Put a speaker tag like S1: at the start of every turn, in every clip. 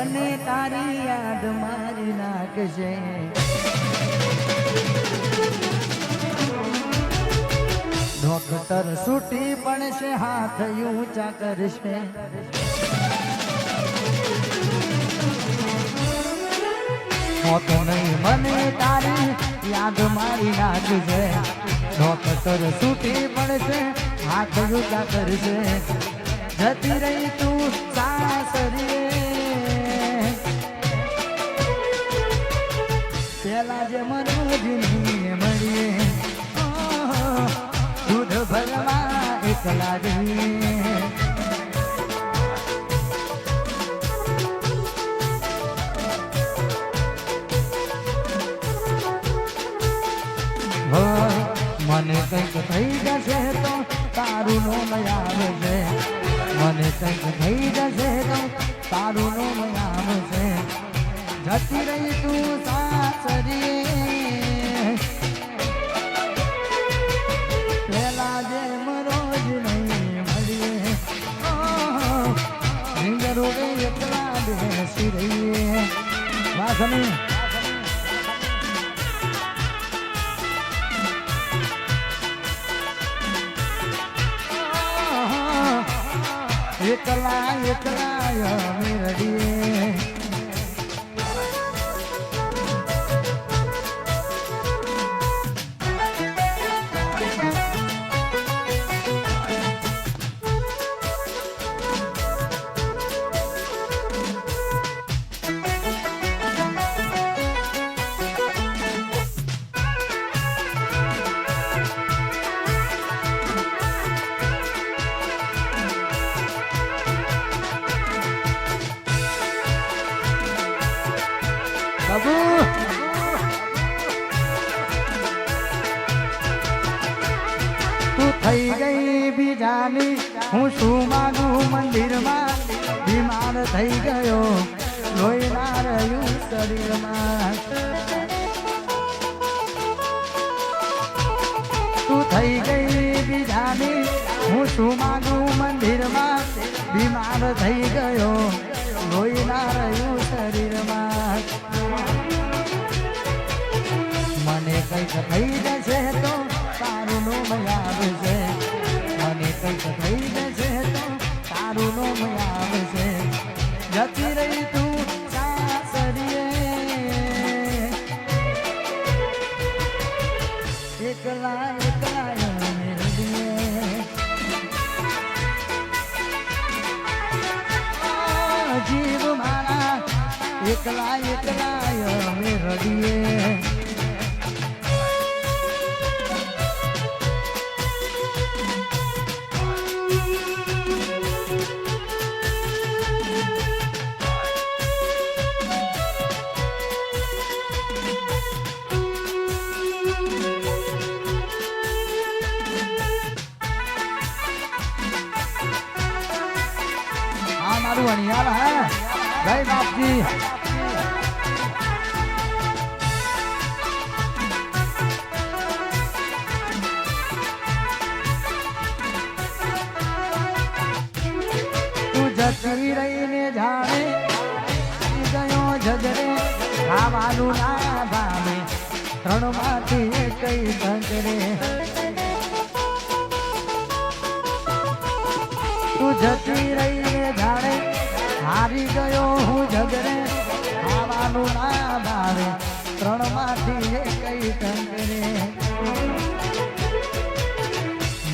S1: મને તારી યાદ મારી નાખશે ડોક્ટર છૂટી પડશે હાથ ઊંચા કરશે હોતો નહીં મને તારી યાદ મારી નાખશે ડોક્ટર છૂટી પડશે હાથ ઊંચા કરશે જતી રહી તું સાસરીએ પેલા જે મનોજની મળીએ દૂધ ભરવા એકલા જઈએ મને કંઈક થઈ જશે તો તારું નોમ આવશે મને કંઈક થઈ જશે તો તારું નોમ આવશે જતી રહી તું સાસરીએ પેલા જે મરોજ નહીં મળીએ રીંગરોડે એકલા બેસી રહીએ વાસણી એકલા એકલા અમે રડીએ બાબુ તું થઈ ગઈ બીજાની હું શું માનું મંદિરમાં બીમાર થઈ ગયો લોહી ના રહ્યું શરીરમાં તું થઈ ગઈ બીજાની હું શું માનું મંદિરમાં બીમાર થઈ ગયો લોહી ના રહ્યું શરીરમાં મને કંઈક થઈ જશે તો તારું નોમ આવશે મને કંઈક થઈ જશે તો તારું નોમ આવશે જતી રહી તું સાસરીએ એકલા એકલા અમે રડીએ જીવ મારા એકલા એકલા અમે રડીએ મારું અણિયાલ હે જય બાપજી તું જતી રહીને જાણે ગયો જજરે ખાવાનું ના ભાવે ત્રણ માંથી કઈ સંકરે તું જતી રહીને જાણે હારી ગયો હું જગરે ખાવાનું ના ભાવે ત્રણ માંથી કઈ ટંકરે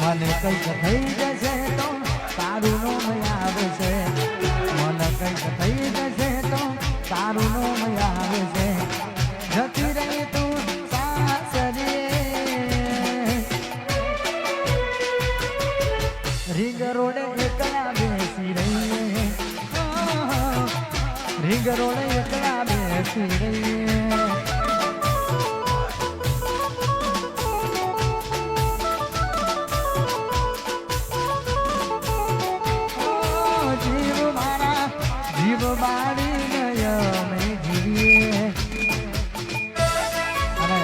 S1: મને કંઈક થઈ જશે તો તારું નોમ આવશે મને કંઈક થઈ જશે તો તારું નોમ આવશે જતી રહી તું સાસરીએ રીંગ રોડે એકલા બેસી રહીએ રીંગ રોડે એકલા બેસી રહીએ જીવ મારા જીવ બાળી ગયા મેં જીવીએ અને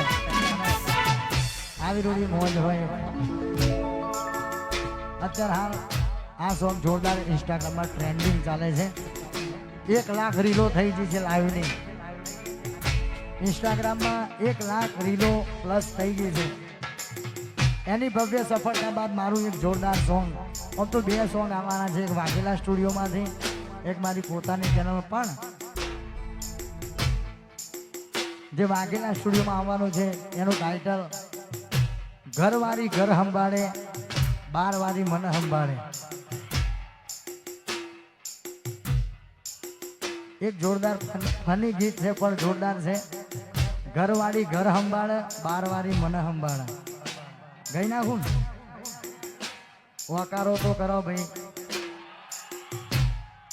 S1: આવી રોડી મોજ હોય અત્યારે હાલ આ સોંગ જોરદાર ઇન્સ્ટાગ્રામમાં ટ્રેન્ડિંગ ચાલે છે 1 લાખ રીલો થઈ ગઈ છે લાઈવની. ઇન્સ્ટાગ્રામમાં 1 લાખ રીલો પ્લસ થઈ ગઈ છે. એની ભવ્ય સફળતા બાદ મારું એક જોરદાર સોંગ, આમ તો 2 સોંગ આવવાના છે. એક વાઘેલા સ્ટુડિયોમાંથી, એક મારી પોતાની ચેનલ. પણ જે વાઘેલા સ્ટુડિયોમાં આવવાનું છે એનું ટાઇટલ ઘરવાળી ઘર સંભાળે, બારવાળી મન સંભાળે. એક જોરદાર ફની ગીત છે, પણ જોરદાર છે. ઘરવાળી ઘર સંભાળે, બારવાળી મન સંભાળે. ગઈ નાખું વાકારો તો કરો ભાઈ,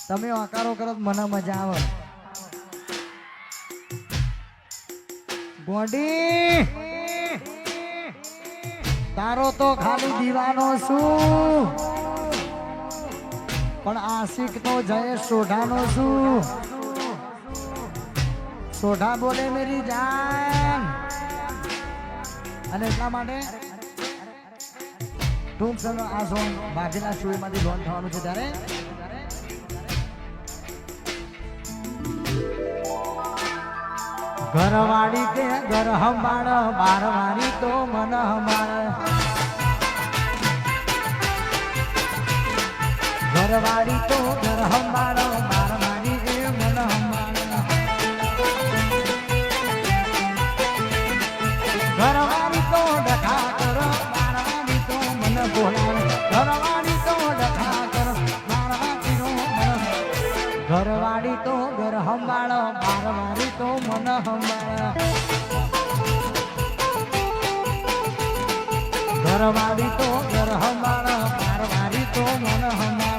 S1: તમે વાકારો કરો મને મજા આવે. ગોડી તારો તો ખાલી દીવાનો છું, પણ આશિક તો જયેશ સોઢાનો છું. સોઢા બોલે મેરી જાન. અને એટલા માટે ટૂંક સમય આ સોંગ વાઘેલા સ્ટુડિયોમાંથી લોન્ચ થવાનું છે. ત્યારે ઘરવાળી કે ઘર સંભાળ, બારવાળી તો મન સંભાળ. ઘરવાળી તો ઘર સંભાળ, બારવાળી એ મન સંભાળ. ઘરવાળી તો ડખા કર, બારવાળી તો મન બોલાવે. ઘરવાળી તો ડખા કર, બારવાળી તો મન. ઘરવાળી તો ઘર સંભાળ, બારવાળી તો મન સંભાળ. ઘરવાળી તો ઘર સંભાળ, બારવાળી તો મન સંભાળ.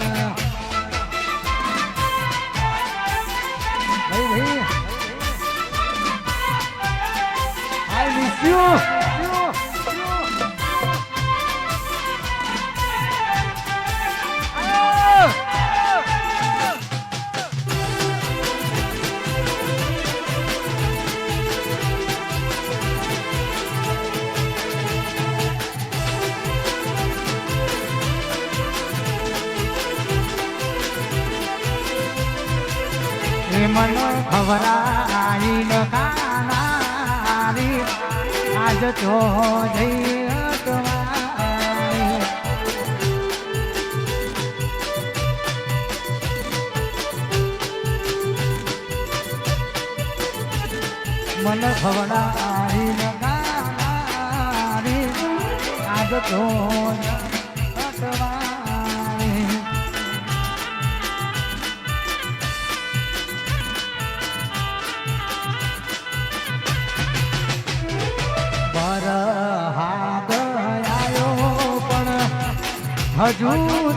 S1: ભાઈ I miss you. મન ખવરાઈ ન કાનારી આજ તો જઈ મન ખવરાઈ ન કાનારી આજ તો હજુ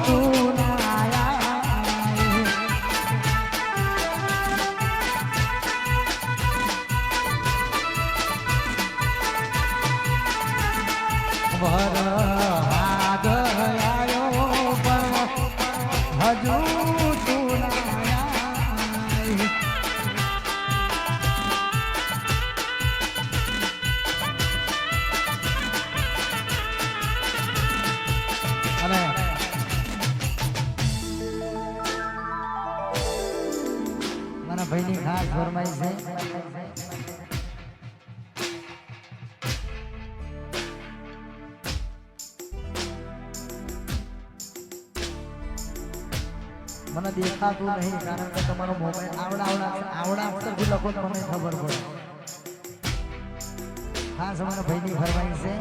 S1: તું વરહાદ આયો પણ હજુ તું ભાઈની ખાસ ફરમાઈ છે. મને દેખાતું નહીં, કારણ કે તમારો મોબાઈલ આવડા અક્ષરથી લખો તો મને ખબર પડે. ખાસ અમારા ભાઈની ફરમાઈ છે.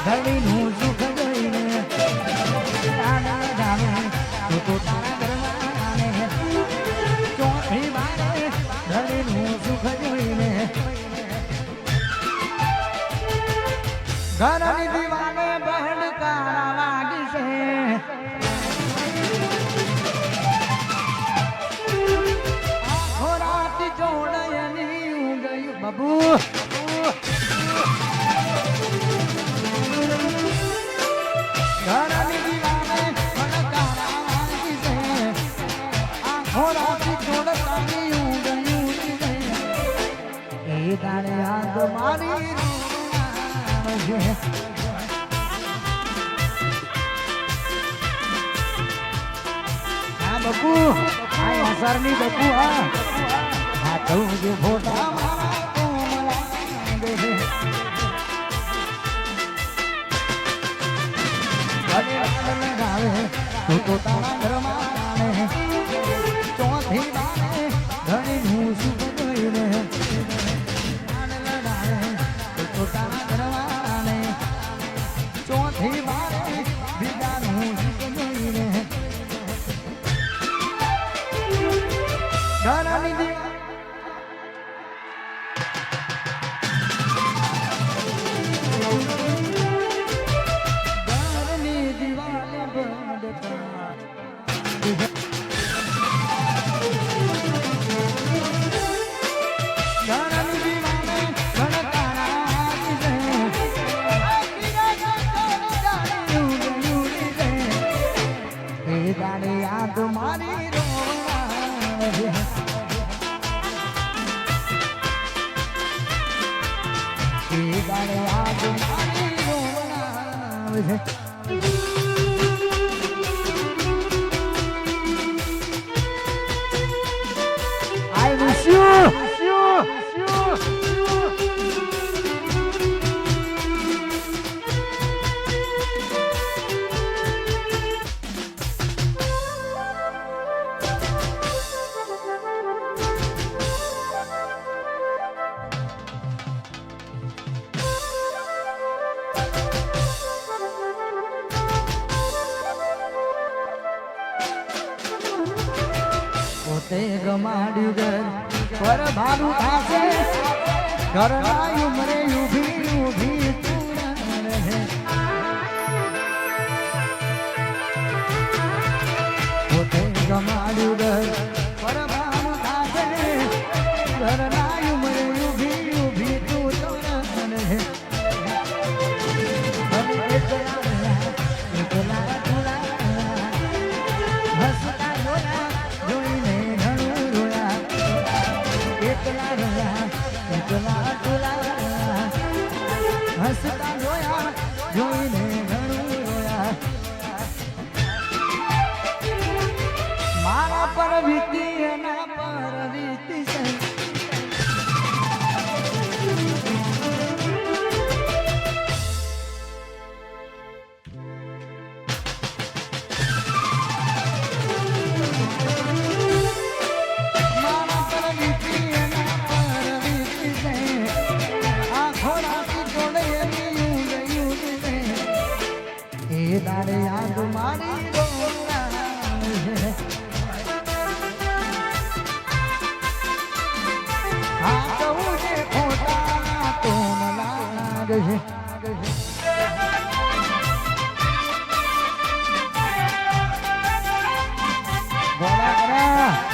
S1: ધરણીનું સુખ જોઈને ચોથી બારે ખોરાકી જોડતાની ઊંઘ એ તારે યાદ મારી હા બપુ આ અસરની બપુ હા કહું જે ફોટા મારા કોમલા દે લગાવે તું તો તારા ઘરમાં ચોથી બાને ઘણી હું સુખ જોઈને લગાવે તું તો તારા ઘરમાં ચોથી બાને બીજા હું સુખ જોઈને ઘરની યાદ મારી યાદ મારી I miss you. પોતે ગમાડ્યું ઘર પર ભાડું થાશે ઘરના ઉમરે ઊભી ઊભી તું રહે પોતે ગમાડ્યું ઘર પર ભાડું થાશે ઘરના ઉમરે ઊભી ઊભી તું રહે હસતા જોયા જોઈને હસતા જોયા જોઈને ઘણું રોયા મારા પર વીતી એના પર વીતી છે તારે યાદ મારી હા કહું જે ખોટા તો લાગે બોલા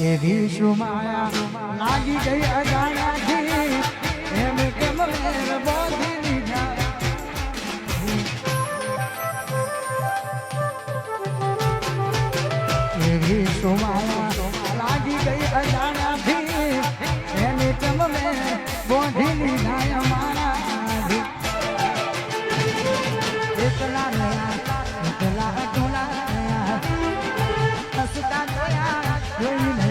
S1: એવી શું માયા લાગી ગઈ અજાણ્યાથી એમ કેમ મેર બોધી લીધા એવી શું માયા લાગી ગઈ અજાણ્યાથી એમ કેમ મેર બોધી લીધા અમારા એકલા રહ્યા એકલા ટોલા હસતા જોયા જોઈને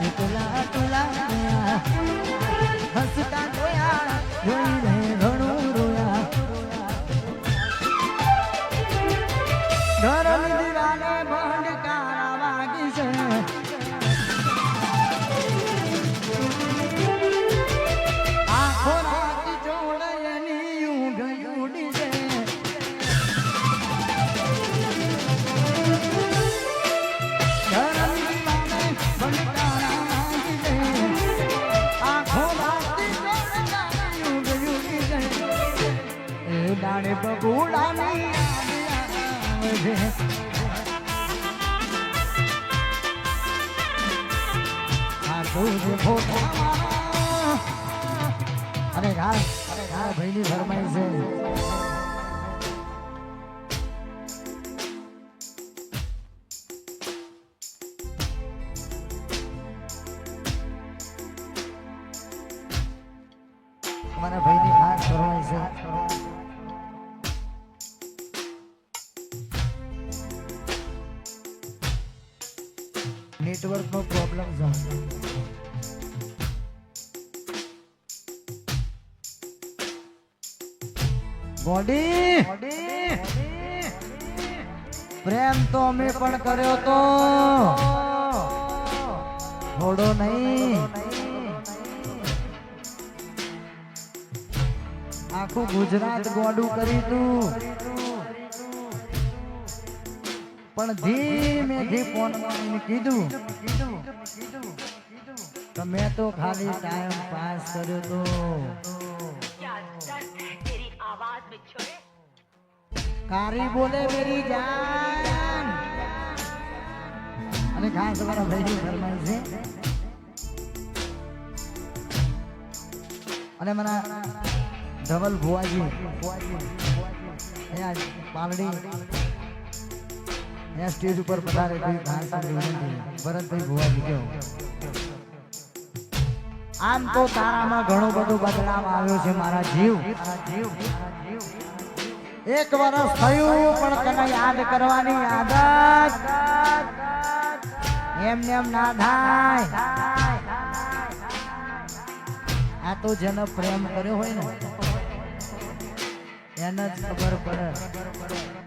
S1: એકલા ટોલા હસતા જોયા જોઈને ઘણું રોયા ઘરની દિવાલે ભંડકારા વાગી છે આખો રાત જોડેની ઊંઘ ઉડી છે ઘરની દિવાલે જાણે બગુડાની યાદ આવે છે આ તું જે ફોટામાં અરે ભાઈની ફરમાઈ છે મારા ભાઈની ખાસ ફરમાઈ છે નેટવર્ક નો પ્રોબ્લેમ છે બોડી પ્રેમ તો અમે પણ કર્યો તો થોડો નહીં આખું ગુજરાત ગોડું કરી તું પણ ધીમેથી ફોન કીધું તો મેં તો ખાલી ટાઈમ પાસ કર્યો તો કારી બોલે મેરી જાન અને ખાસ તમારા ભાઈની ફરમાઈ છે અને મારા ધવલ ભુવાજી અહીંયા પાલડી અહીંયા સ્ટેજ ઉપર પધારે કોઈ ખાસ વિનંતી ભરતભાઈ ભુવાજી કહો આમ તો તારામાં ઘણો બધો બદલાવ આવ્યો છે મારા જીવ એક વર્ષ થયું પણ તને યાદ કરવાની આદત એમને એમ ના થાય આ તો જેને પ્રેમ કર્યો હોય ને એને જ ખબર પડે